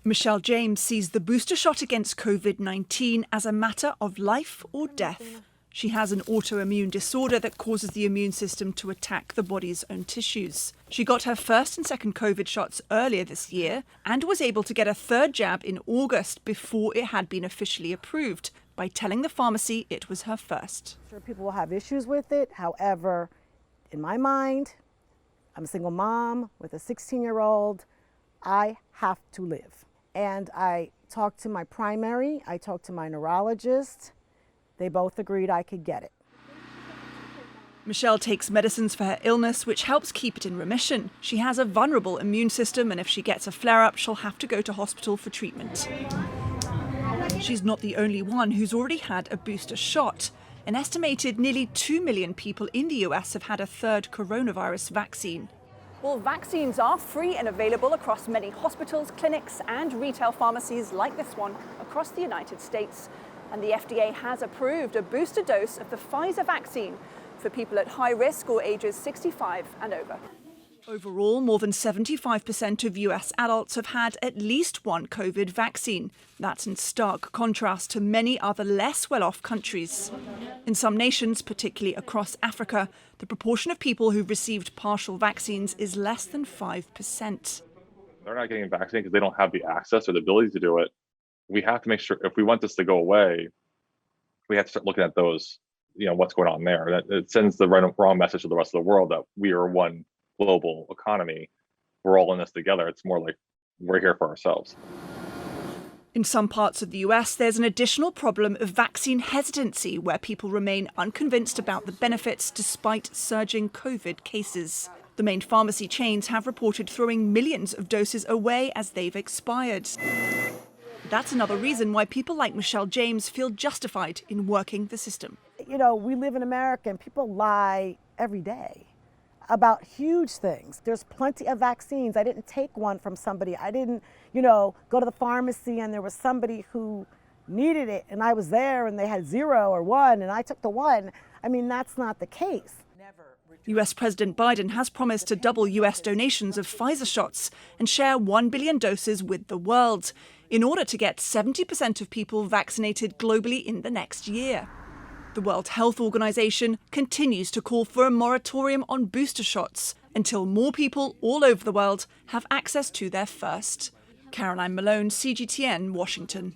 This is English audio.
Michelle James sees the booster shot against COVID-19 as a matter of life or death. She has an autoimmune disorder that causes the immune system to attack the body's own tissues. She got her first and second COVID shots earlier this year and was able to get a third jab in August before it had been officially approved by telling the pharmacy it was her first. Sure, people will have issues with it. However, in my mind, I'm a single mom with a 16-year-old. I have to live. And I talked to my primary, I talked to my neurologist. They both agreed I could get it. Michelle takes medicines for her illness, which helps keep it in remission. She has a vulnerable immune system, and if she gets a flare-up, she'll have to go to hospital for treatment. She's not the only one who's already had a booster shot. An estimated nearly 2 million people in the US have had a third coronavirus vaccine. Well, vaccines are free and available across many hospitals, clinics and retail pharmacies like this one across the United States. And the FDA has approved a booster dose of the Pfizer vaccine for people at high risk or ages 65 and over. Overall, more than 75% of US adults have had at least one COVID vaccine. That's in stark contrast to many other less well-off countries. In some nations, particularly across Africa, the proportion of people who've received partial vaccines is less than 5%. They're not getting vaccinated because they don't have the access or the ability to do it. We have to make sure, if we want this to go away, we have to start looking at those, what's going on there. That it sends the wrong message to the rest of the world that we are one global economy. We're all in this together. It's more like we're here for ourselves. In some parts of the US, there's an additional problem of vaccine hesitancy, where people remain unconvinced about the benefits despite surging COVID cases. The main pharmacy chains have reported throwing millions of doses away as they've expired. That's another reason why people like Michelle James feel justified in working the system. We live in America and people lie every day about huge things. There's plenty of vaccines. I didn't take one from somebody. I didn't, go to the pharmacy and there was somebody who needed it and I was there and they had 0 or 1 and I took the 1. I mean, that's not the case. US President Biden has promised to double US donations of Pfizer shots and share 1 billion doses with the world in order to get 70% of people vaccinated globally in the next year. The World Health Organization continues to call for a moratorium on booster shots until more people all over the world have access to their first. Malone, CGTN, Washington.